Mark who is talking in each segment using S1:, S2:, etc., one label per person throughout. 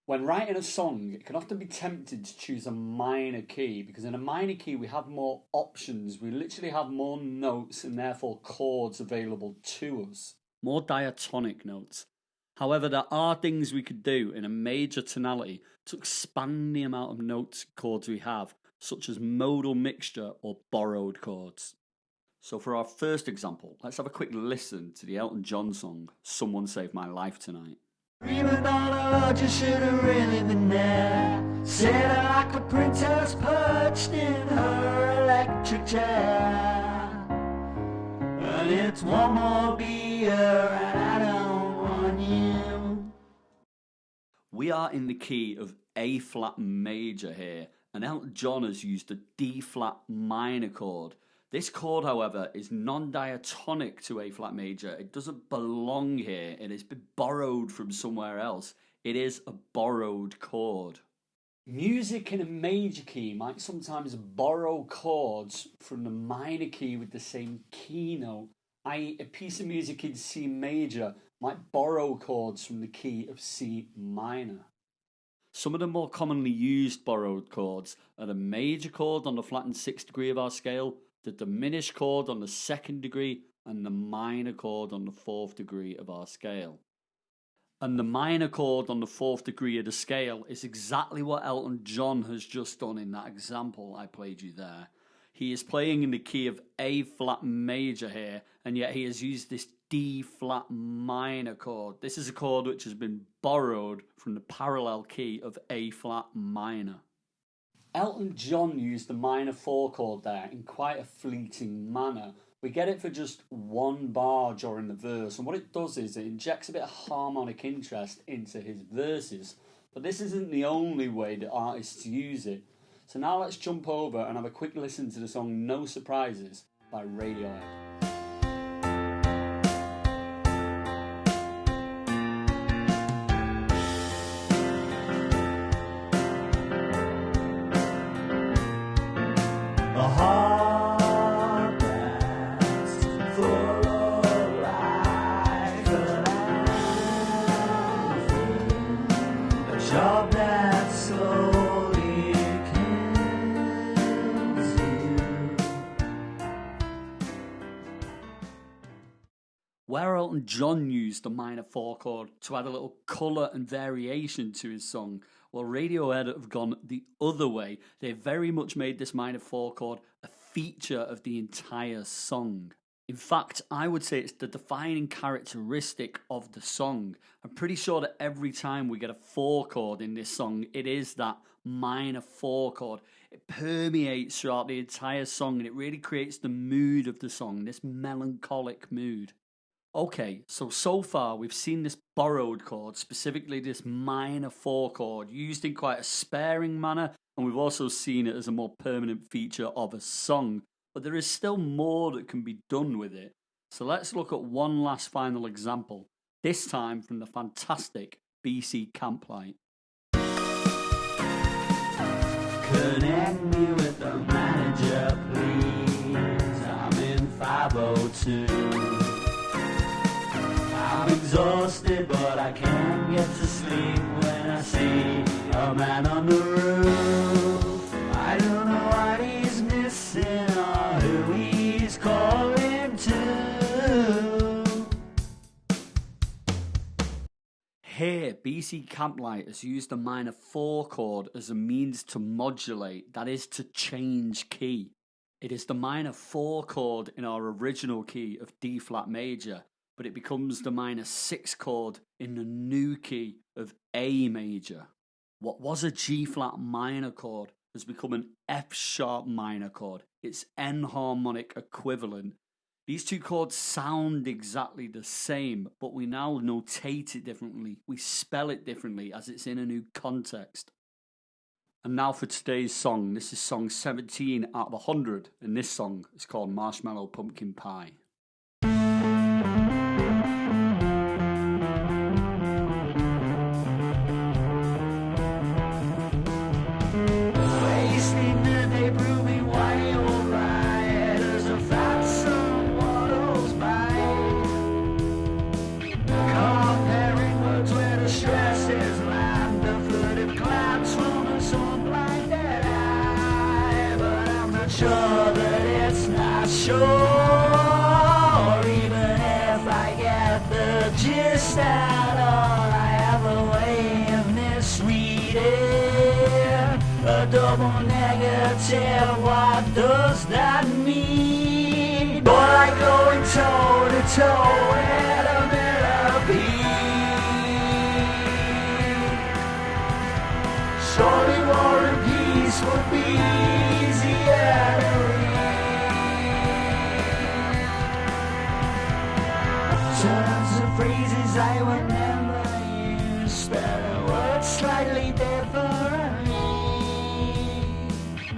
S1: When writing a song, it can often be tempted to choose a minor key because in a minor key we have more options. We literally have more notes and therefore chords available to us. More diatonic notes. However, there are things we could do in a major tonality to expand the amount of notes and chords we have, such as modal mixture or borrowed chords. So for our first example, let's have a quick listen to the Elton John song, Someone Saved My Life Tonight.
S2: Even on a just should have really been there. Said her like a princess perched in her electric chair. And it's one more beer and I don't want you.
S1: We are in the key of A flat major here, and Elton John has used a D flat minor chord. This chord, however, is non-diatonic to A flat major. It doesn't belong here. It has been borrowed from somewhere else. It is a borrowed chord. Music in a major key might sometimes borrow chords from the minor key with the same key note, i.e. a piece of music in C major might borrow chords from the key of C minor. Some of the more commonly used borrowed chords are the major chord on the flattened 6th degree of our scale, the diminished chord on the 2nd degree, and the minor chord on the 4th degree of our scale. And the minor chord on the 4th degree of the scale is exactly what Elton John has just done in that example I played you there. He is playing in the key of A flat major here, and yet he has used this D flat minor chord. This is a chord which has been borrowed from the parallel key of A flat minor. Elton John used the minor 4 chord there in quite a fleeting manner. We get it for just one bar during the verse, and what it does is it injects a bit of harmonic interest into his verses. But this isn't the only way that artists use it. So now let's jump over and have a quick listen to the song No Surprises by Radiohead. Where Elton John used the minor 4 chord to add a little colour and variation to his song, while Radiohead have gone the other way. They very much made this minor 4 chord a feature of the entire song. In fact, I would say it's the defining characteristic of the song. I'm pretty sure that every time we get a 4 chord in this song, it is that minor 4 chord. It permeates throughout the entire song and it really creates the mood of the song, this melancholic mood. Okay, so far we've seen this borrowed chord, specifically this minor 4 chord, used in quite a sparing manner, and we've also seen it as a more permanent feature of a song. But there is still more that can be done with it. So let's look at one last final example, this time from the fantastic BC Camplight.
S2: Connect me with the manager, please. I'm in 502. I'm exhausted, but I can't get to sleep when I see a man on the roof. I don't know what he's missing or who he's calling to.
S1: Here, BC Camplight has used the minor 4 chord as a means to modulate, that is to change key. It is the minor 4 chord in our original key of D flat major, but it becomes the minor 6 chord in the new key of A major. What was a G flat minor chord has become an F sharp minor chord, its enharmonic equivalent. These two chords sound exactly the same, but we now notate it differently. We spell it differently as it's in a new context. And now for today's song. This is song 17 out of 100, and this song is called Marshmallow Pumpkin Pie.
S2: Stress is land of comes from a sun-blinded eye, but I'm not sure that it's not sure. Even if I get the gist at all, I have a way of misreading a double negative. What does that mean? Boy, like going toe to toe with a millipede. Surely War and Peace would be easier to read. Terms and phrases I would never use, spelling words slightly differently.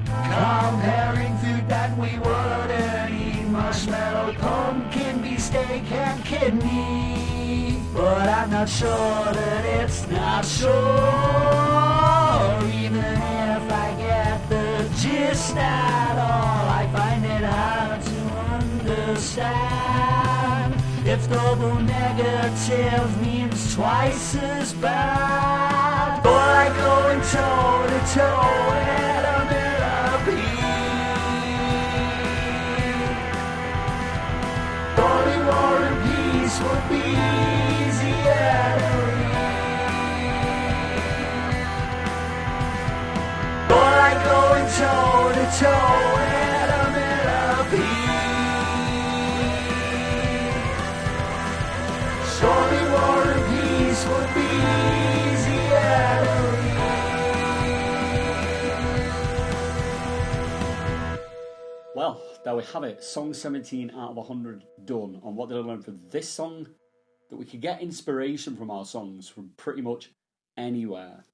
S2: Comparing food that we wouldn't eat, marshmallow, pumpkin, beefsteak, and kidney. But I'm not sure that it's not sure. Even if I get the gist at all, I find it hard to understand if double negative means twice as bad. Or like going toe to toe with a millipede. Only War and Peace would be easier to read. Or like going toe to toe with a millipede. Surely War and Peace would be easier to read.
S1: Well, there we have it. Song 17 out of 100 done. And what did I learn from this song? That we could get inspiration from our songs from pretty much anywhere.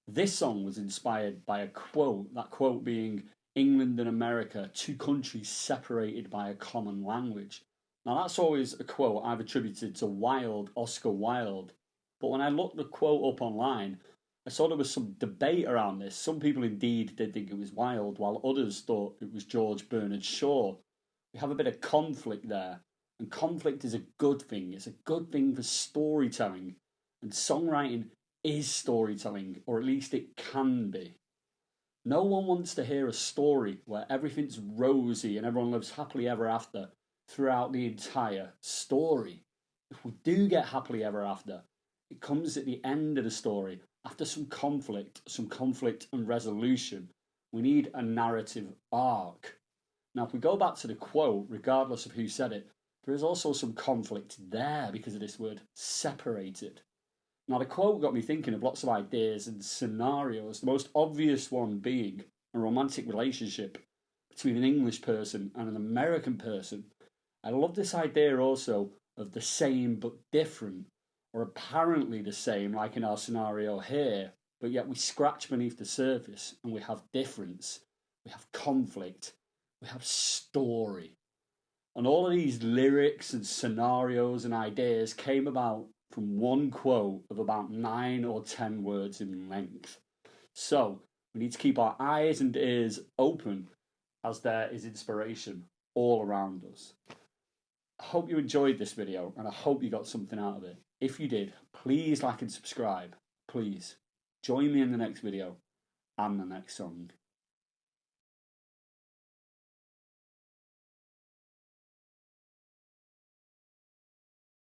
S1: This song was inspired by a quote, that quote being England and America, two countries separated by a common language. Now that's always a quote I've attributed to Oscar Wilde. But when I looked the quote up online, I saw there was some debate around this. Some people indeed did think it was Wilde, while others thought it was George Bernard Shaw. We have a bit of conflict there. And conflict is a good thing. It's a good thing for storytelling. And songwriting is storytelling, or at least it can be. No one wants to hear a story where everything's rosy and everyone lives happily ever after throughout the entire story. If we do get happily ever after, it comes at the end of the story, after some conflict and resolution. We need a narrative arc. Now, if we go back to the quote, regardless of who said it, there is also some conflict there because of this word separated. Now, the quote got me thinking of lots of ideas and scenarios, the most obvious one being a romantic relationship between an English person and an American person. I love this idea also of the same but different, or apparently the same, like in our scenario here, but yet we scratch beneath the surface and we have difference, we have conflict, we have story. And all of these lyrics and scenarios and ideas came about from one quote of about 9 or 10 words in length. So we need to keep our eyes and ears open as there is inspiration all around us. I hope you enjoyed this video and I hope you got something out of it. If you did, please like and subscribe. Please join me in the next video and the next song.